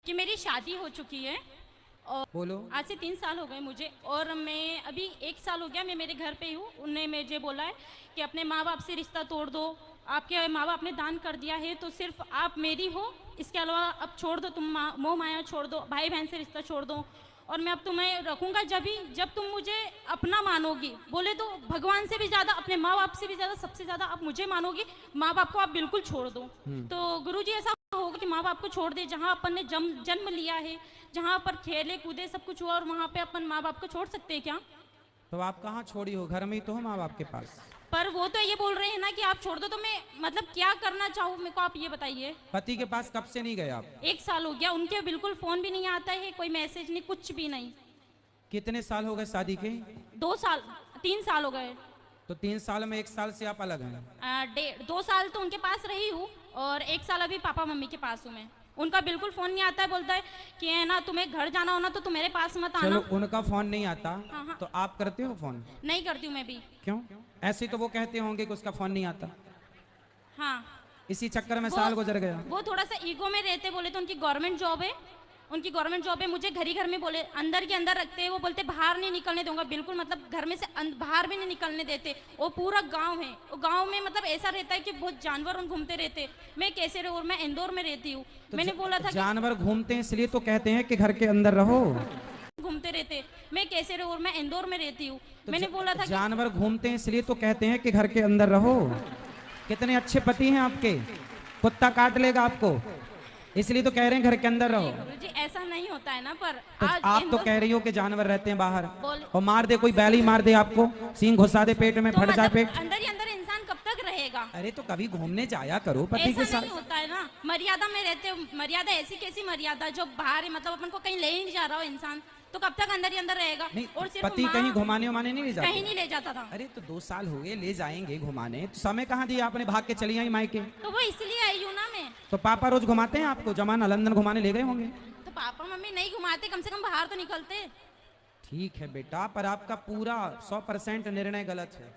कि मेरी शादी हो चुकी है और बोलो। आज से 3 साल हो गए मुझे, और मैं अभी 1 साल हो गया मैं मेरे घर पे ही हूँ। उन्होंने मुझे बोला है कि अपने माँ बाप से रिश्ता तोड़ दो, आपके माँ बाप ने दान कर दिया है तो सिर्फ आप मेरी हो, इसके अलावा अब छोड़ दो, तुम मोह माया छोड़ दो, भाई बहन से रिश्ता छोड़ दो, और मैं अब तुम्हें रखूंगा जब तुम मुझे अपना मानोगी। बोले तो भगवान से भी ज़्यादा, अपने माँ बाप से भी ज़्यादा, सबसे ज़्यादा आप मुझे मानोगी, माँ बाप को आप बिल्कुल छोड़ दो। तो गुरुजी ऐसा होगा कि माँ बाप को छोड़ दे, जहाँ अपन ने जन्म लिया है, जहाँ पर खेले कूदे सब कुछ हुआ, और वहाँ पे अपन माँ बाप को छोड़ सकते हैं क्या? तो आप कहाँ छोड़ी हो? घर में ही तो हो माँ बाप के पास। पर वो तो ये बोल रहे हैं ना कि आप छोड़ दो, तो मैं मतलब क्या करना चाहूँ मेरे को आप ये बताइए। पति के पास कब से नहीं गए आप? 1 साल हो गया, उनके बिल्कुल फोन भी नहीं आता है, कोई मैसेज नहीं, कुछ भी नहीं। कितने साल हो गए शादी के? 2 साल 3 साल हो गए। तो 3 साल में 1 साल से आप अलग हैं। 2 साल तो उनके पास रही हूँ, और 1 साल अभी पापा मम्मी के पास हूँ मैं। उनका बिल्कुल फोन नहीं आता है, बोलता है कि है ना तुम्हें घर जाना हो ना तो तुम मेरे पास मत आना। चलो उनका फोन नहीं आता, हाँ, हाँ। तो आप करते हो फोन? नहीं करती हूँ मैं भी। क्यों? ऐसे तो वो कहते होंगे कि उसका फोन नहीं आता। हाँ, इसी चक्कर में वो- साल गुजर गया। वो थोड़ा सा ईगो में रहते, बोले तो उनकी गवर्नमेंट जॉब है, उनकी गवर्नमेंट जॉब है। मुझे घर ही घर में बोले, अंदर के अंदर रखते हैं, वो बोलते बाहर नहीं निकलने दूंगा बिल्कुल, मतलब घर में से बाहर भी नहीं निकलने देते। वो पूरा गांव है, वो गांव में मतलब ऐसा रहता है कि बहुत जानवर उन घूमते रहते। मैं कैसे रहूँ, और मैं इंदौर में रहती हूँ। तो मैंने बोला था जानवर घूमते हैं इसलिए तो कहते हैं कि घर के अंदर रहो। घूमते रहते, मैं कैसे रहूँ, और मैं इंदौर में रहती हूँ। तो मैंने बोला था कि जानवर घूमते हैं इसलिए तो कहते हैं कि घर के अंदर रहो। कितने अच्छे पति हैं आपके, कुत्ता काट लेगा आपको, इसलिए तो कह रहे हैं घर के अंदर रहो। गुरुजी ऐसा नहीं होता है ना, पर तो आज आप तो इंदौर- कह रही हो कि जानवर रहते हैं बाहर, बोल- और मार दे, कोई बैल ही मार दे आपको, सींग घुसा दे पेट में, तो फट जाए मतलब पेट। अंदर ही अंदर इंसान कब तक रहेगा? अरे तो कभी घूमने जाया करो पति ऐसा के साथ। नहीं होता है ना, मर्यादा में रहते हो। मर्यादा ऐसी कैसी मर्यादा जो बाहर है, मतलब अपन को कहीं ले ही नहीं जा रहा हो इंसान, तो कब तक अंदर ही अंदर रहेगा? नहीं, और सिर्फ पति माँ कहीं घुमाने उमाने नहीं ले जाते? कहीं नहीं ले जाता था। अरे तो 2 साल हो गए, ले जाएंगे घुमाने, तो समय कहाँ दिया आपने, भाग के चली आई मायके? तो वो इसलिए आई हूँ ना मैं। तो पापा रोज घुमाते हैं आपको? जमाना लंदन घुमाने ले गए होंगे। तो पापा मम्मी नहीं घुमाते, कम से कम बाहर तो निकलते। ठीक है बेटा, पर आपका पूरा 100% निर्णय गलत है।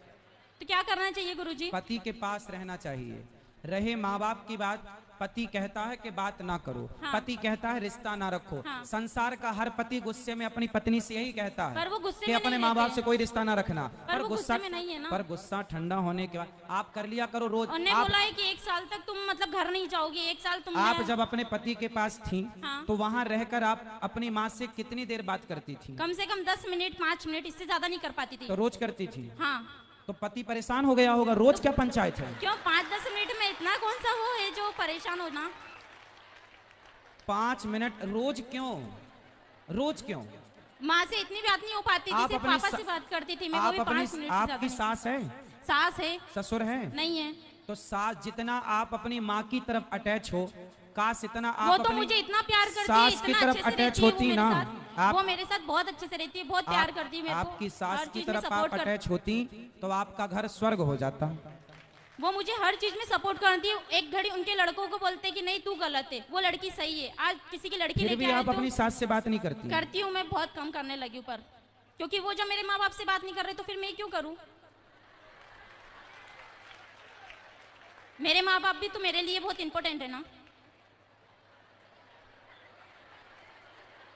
तो क्या करना चाहिए गुरुजी? पति के पास रहना चाहिए। रहे माँ बाप की बात, पति कहता है कि बात ना करो, हाँ। पति कहता है रिश्ता ना रखो। हाँ। संसार का हर पति गुस्से में अपनी पत्नी से यही कहता है पर वो गुस्से कि में अपने नहीं माँ बाप रहते। से कोई रिश्ता ना रखना। पर वो गुस्से में नहीं है ना। पर गुस्सा ठंडा होने के बाद आप कर लिया करो रोज। उन्होंने आप, बोला है कि 1 साल तक तुम मतलब घर नहीं जाओगी, 1 साल तुम आप जब अपने पति के पास थी, हाँ। तो वहाँ रहकर आप अपनी माँ से कितनी देर बात करती थी? कम से कम 10 मिनट 5 मिनट, इससे ज्यादा नहीं कर पाती थी। तो रोज करती थी। हाँ। तो पति परेशान हो गया होगा, रोज क्या पंचायत है? क्यों 5-10 मिनट में इतना कौन सा वो है जो परेशान होना? 5 मिनट रोज क्यों? रोज क्यों? माँ से इतनी बात नहीं हो पाती थी, आप सिर्फ अपनी पापा सा- से बात करती थी मैं, वो आप भी अपनी 5 मिनट से ज्यादा आपकी नहीं। सास है, सास है? ससुर है? नहीं है। तो सास जितना आप अपनी माँ की तरफ अटैच हो, काश इतना आप वो तो अपनी मुझे इतना प्यार करती है, सास की इतना तरफ अच्छे से अटैच रहती है वो होती मेरे ना। साथ। आप वो मेरे साथ बहुत अच्छे से रहती है, बहुत प्यार करती है मेरे को। आपकी सास हर की चीज में तरफ आप सपोर्ट कर, अटैच होती तो आपका घर स्वर्ग हो जाता। वो मुझे हर चीज में सपोर्ट करती है। एक घड़ी उनके लड़कों को बोलते हैं कि नहीं तू गलत है, वो लड़की सही है। आज किसी की लड़की फिर लेके भी आए आप तो अपनी सास से बात नहीं करती? करती हूँ मैं, बहुत कम करने लगी हूँ, पर क्योंकि वो जब मेरे माँ बाप से बात नहीं कर रहे तो फिर मैं क्यों करूँ? मेरे माँ बाप भी तो मेरे लिए बहुत इंपॉर्टेंट है ना।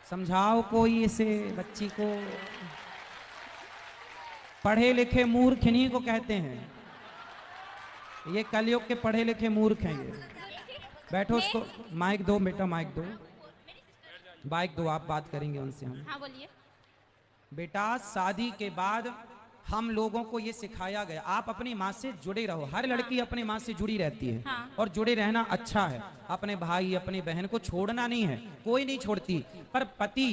समझाओ कोई इसे बच्ची को। पढ़े लिखे मूर्ख इन्हीं को कहते हैं, ये कलयुग के पढ़े लिखे मूर्ख हैं ये। बैठो, उसको माइक दो बेटा, माइक दो, माइक दो, आप बात करेंगे उनसे हम। हाँ बोलिए। बेटा शादी के बाद हम लोगों को ये सिखाया गया, आप अपनी माँ से जुड़े रहो। हर लड़की अपनी माँ से जुड़ी रहती है, हाँ। और जुड़े रहना अच्छा है। अपने भाई अपनी बहन को छोड़ना नहीं है, कोई नहीं छोड़ती। पर पति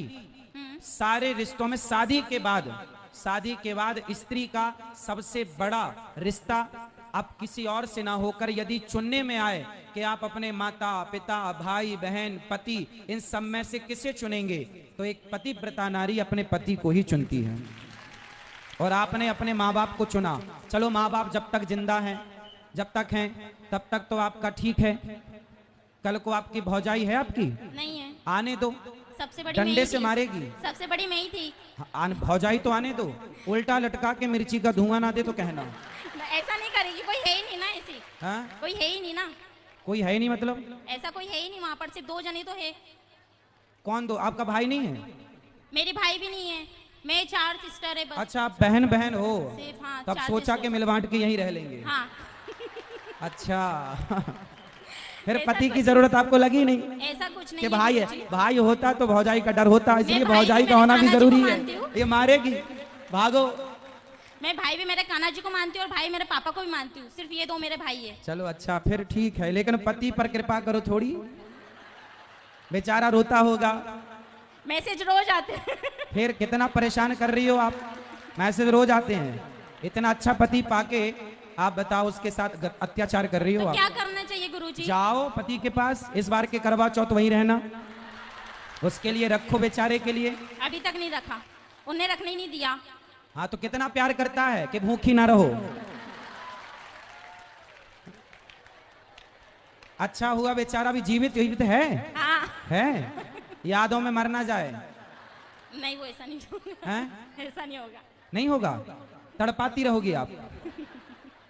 सारे रिश्तों में शादी के बाद स्त्री का सबसे बड़ा रिश्ता अब किसी और से ना होकर यदि चुनने में आए कि आप अपने माता पिता भाई बहन पति इन सब में से किसे चुनेंगे, तो एक पतिव्रता नारी अपने पति को ही चुनती है। और आपने अपने माँ बाप को चुना। चलो माँ बाप जब तक जिंदा हैं, जब तक हैं तब तक तो आपका ठीक है। कल को आपकी भौजाई है आपकी, नहीं है। आने दो, सबसे बड़ी मैं डंडे ही से थी। मारेगी। सबसे बड़ी मैं ही थी। भौजाई तो आने दो, उल्टा लटका के मिर्ची का धुआं ना दे तो कहना। ऐसा नहीं करेगी, कोई है ही नहीं ना ऐसी। हाँ? कोई है ही नहीं ना, कोई है नहीं मतलब? ऐसा कोई है ही नहीं वहाँ पर, सिर्फ 2 जने तो है। कौन दो? आपका भाई नहीं है? मेरी भाई भी नहीं है, मैं 4 सिस्टर है बस। अच्छा, आप बहन बहन हो? सिर्फ हाँ, तब 4 सोचा सिस्टर। कि मिल बांट के यहीं रह लेंगे। हाँ। अच्छा। फिर ऐसा पति की कुछ- जरूरत आपको लगी नहीं ऐसा कुछ नहीं कि है भाई है? गुरुजी। भाई होता तो भौजाई का डर होता, इसलिए भाई भौजाई भी का मेरे होना भी कान्हा जी को जरूरी मानती है। हूँ। ये मारेगी, भागो। मैं भाई भी मेरे कान्हा जी को मानती हूँ और भाई मेरे पापा को भी मानती हूँ, सिर्फ ये 2 मेरे भाई है। चलो अच्छा, फिर ठीक है, लेकिन पति पर कृपा करो थोड़ी, बेचारा रोता होगा। मैसेज रोज आते हैं। फिर कितना परेशान कर रही हो आप, मैसेज रोज आते हैं। इतना अच्छा पति पाके आप बताओ उसके साथ अत्याचार कर रही हो तो आप। क्या करना चाहिए गुरुजी? जाओ पति के पास, इस बार के करवा चौथ वहीं रहना, उसके लिए रखो बेचारे के लिए। अभी तक नहीं रखा, उन्हें रखने ही नहीं दिया। हाँ तो कितना प्यार करता है कि भूखी ना रहो। अच्छा हुआ बेचारा भी जीवित जीवित है। हाँ। है, यादों में मर ना जाए। नहीं, वो ऐसा नहीं होगा। हैं? ऐसा नहीं होगा। नहीं होगा, तड़पाती रहोगी आप।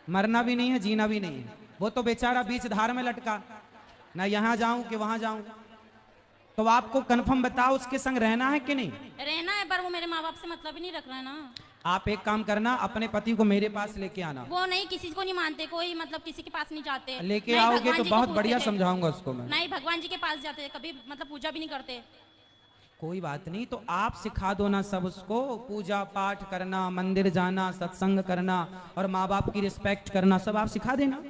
मरना भी नहीं है, जीना भी नहीं है। वो तो बेचारा बीच धार में लटका, ना यहाँ जाऊं कि वहां जाऊं। तो आपको कंफर्म बताओ उसके संग रहना है कि नहीं? रहना है, पर वो मेरे माँ बाप से मतलब ही नहीं रख रहा है ना। आप एक काम करना, अपने पति को मेरे पास लेके आना। वो नहीं, किसी को नहीं मानते, कोई मतलब किसी के पास नहीं जाते। लेके नहीं, आओगे भगवान तो जी को बहुत पूजते बढ़िया थे। समझाऊंगा उसको मैं। नहीं, भगवान जी के पास जाते, कभी मतलब पूजा भी नहीं करते। कोई बात नहीं, तो आप सिखा दो ना सब उसको, पूजा पाठ करना, मंदिर जाना, सत्संग करना और माँ बाप की रिस्पेक्ट करना, सब आप सिखा देना।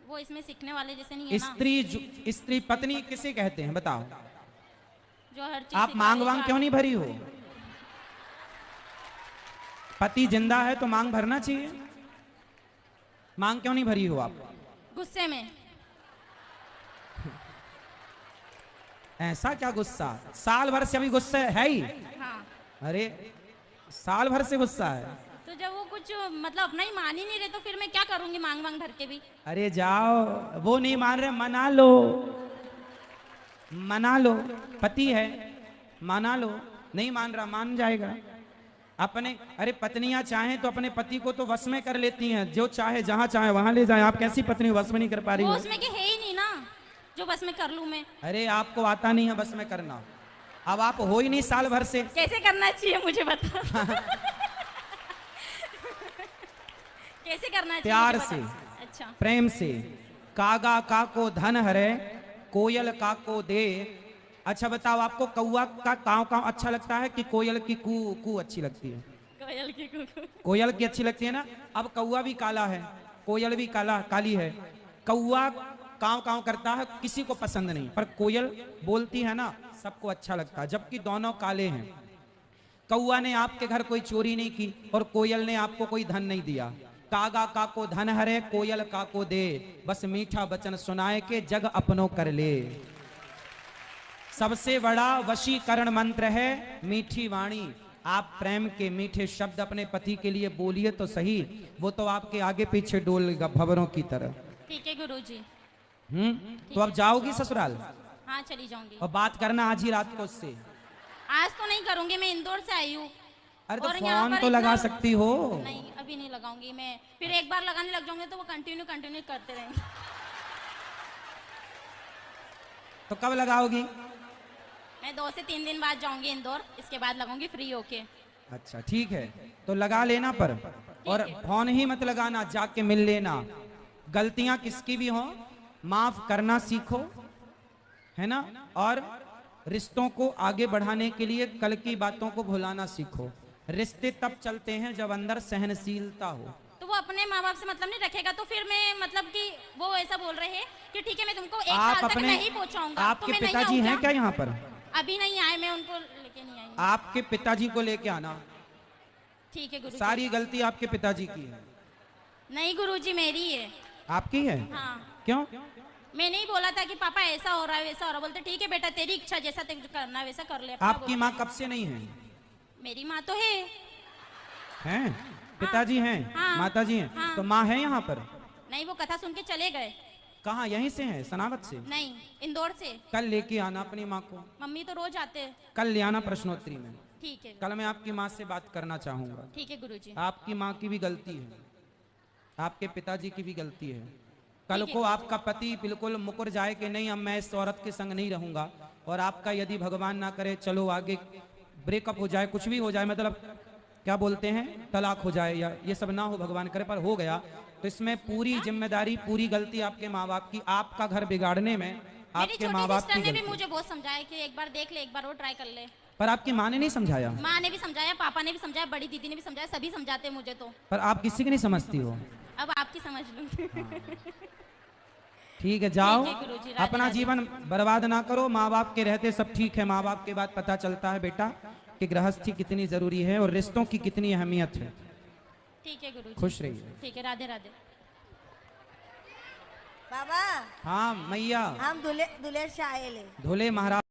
वो इसमें सीखने वाले जैसे नहीं है ना। स्त्री पत्नी किसे कहते हैं बताओ? जो हर चीज आप सिखा मांग देगा। वांग क्यों नहीं भरी हो? पति जिंदा है तो मांग भरना चाहिए। मांग क्यों नहीं भरी हो आप? गुस्से में। ऐसा क्या गुस्सा? साल भर से अभी गुस्सा है ही। हाँ। अरे साल भर से गुस्सा है? तो जब वो कुछ मतलब अपना ही मान ही नहीं रहे तो फिर मैं क्या करूंगी मांग वांग भर के भी? अरे जाओ, वो नहीं मान रहे, मना लो, मना लो। पति है, मना लो। नहीं मान रहा, मान जाएगा। अपने अरे पत्नियां चाहें तो अपने पति को तो वश में कर लेती हैं, जो चाहे जहां चाहे वहां ले जाए। आप कैसी पत्नी वश में नहीं कर पा रही वो हो? उसमें के है ही नहीं ना, जो बस में कर लूं मैं। अरे आपको आता नहीं है बस में करना, अब आप हो ही नहीं साल भर से। कैसे करना चाहिए मुझे बता। कैसे करना चाहिए? प्यार मुझे से, बता। अच्छा। प्रेम से। कागा का को धन हरे, कोयल का को दे। अच्छा बताओ, आपको कौआ का काव काव अच्छा लगता है कि कोयल की कू कू अच्छी लगती है? कोयल की कुकू। कोयल की अच्छी लगती है ना। अब कौआ भी काला है, कोयल भी काली है। कौआ काव काव करता है, किसी को पसंद नहीं, पर कोयल बोलती है ना, सबको अच्छा लगता है, जबकि दोनों काले हैं। कौआ ने आपके घर कोई चोरी नहीं की और कोयल ने आपको कोई धन नहीं दिया। कागा का को धन हरे, कोयल का को दे, बस मीठा वचन सुनाए के जग अपनों कर ले। सबसे बड़ा वशीकरण मंत्र है मीठी वाणी। आप प्रेम के मीठे शब्द अपने पति के लिए बोलिए तो सही, वो तो आपके आगे पीछे डोलेगा भंवरों की तरह। ठीक है गुरुजी। तो अब जाओगी ससुराल? हाँ, चली जाऊंगी। और बात करना आज ही रात को उससे। आज तो नहीं करूंगी, मैं इंदौर से आई हूँ। अरे तो और यहाँ फोन पर तो लगा इतना- सकती हो। नहीं, अभी नहीं लगाऊंगी मैं, फिर एक बार लगाने लग जाऊंगे तो वो कंटिन्यू करते रहेंगे। तो कब लगाओगी? मैं 2 से 3 दिन बाद जाऊंगी इंदौर, इसके बाद लगाऊंगी फ्री होके। अच्छा ठीक है, तो लगा लेना पर, और फोन ही मत लगाना, जाके मिल लेना। गलतियां किसकी भी हो माफ करना सीखो, है ना। और रिश्तों को आगे बढ़ाने के लिए कल की बातों को भुलाना सीखो। रिश्ते तब चलते हैं जब अंदर सहनशीलता हो। तो वो अपने माँ बाप से मतलब नहीं रखेगा तो फिर मैं मतलब कि वो ऐसा बोल रहे हैं कि ठीक है मैं तुमको 1 आप साल तक अपने नहीं पहुंचाऊंगा। आपके तो मैं नहीं पिताजी हैं आऊंगा। क्या यहाँ पर? अभी नहीं आए, मैं उनको लेके नहीं आई। आपके पिताजी को लेके आना। ठीक है गुरुजी। सारी गलती आपके पिताजी की है। नहीं गुरुजी, मेरी है। आपकी है? हाँ। क्यों? मैं नहीं बोला था कि पापा ऐसा हो रहा है वैसा हो रहा है। बोलते ठीक है बेटा, तेरी इच्छा, जैसा तेरे को करना है वैसा कर ले। आपकी माँ कब से नहीं है? मेरी माँ तो है। हैं? पिताजी हैं? हाँ। माताजी हैं? हाँ। तो माँ है यहाँ पर? नहीं, वो कथा सुन के चले गए। कहाँ? यहीं से हैं, सनावत से? नहीं, इंदौर से। कल लेके आना अपनी माँ को। मम्मी तो रोज आते हैं। कल ले आना प्रश्नोत्तरी में। ठीक है। कल मैं आपकी माँ से बात करना चाहूंगा। ठीक है गुरुजी। आपकी माँ की भी गलती है, आपके पिताजी की भी गलती है। कल ठीक को है। आपका पति बिल्कुल मुकर जाए कि नहीं अब मैं इस औरत के संग नहीं रहूंगा, और आपका यदि भगवान ना करे चलो आगे ब्रेकअप हो जाए, कुछ भी हो जाए, मतलब क्या बोलते हैं तलाक हो जाए या ये सब ना हो भगवान करे, पर हो गया, तो इसमें पूरी जिम्मेदारी पूरी गलती आपके माँ बाप की, आपका घर बिगाड़ने में मेरी आपके छोटी माँ बाप सिस्टर की ने भी गलती। मुझे बहुत समझाया कि एक बार देख ले, एक बार और ट्राई कर ले। पर आपकी माँ ने नहीं समझाया? माँ ने भी समझाया, पापा ने भी समझाया, बड़ी दीदी ने भी समझाया, सभी समझाते हैं मुझे तो। पर आप किसी की नहीं समझती हो। अब आपकी समझ लूंगी। ठीक है, जाओ, ठीक है गुरुजी, राधे अपना राधे। जीवन बर्बाद ना करो। माँ बाप के रहते सब ठीक है, माँ बाप के बाद पता चलता है बेटा कि गृहस्थी कितनी जरूरी है और रिश्तों की कितनी अहमियत है। ठीक है गुरुजी, खुश रहिए। ठीक है, राधे राधे। बाबा हाँ मैया, हम दुलेर से आए ले। धोले महाराज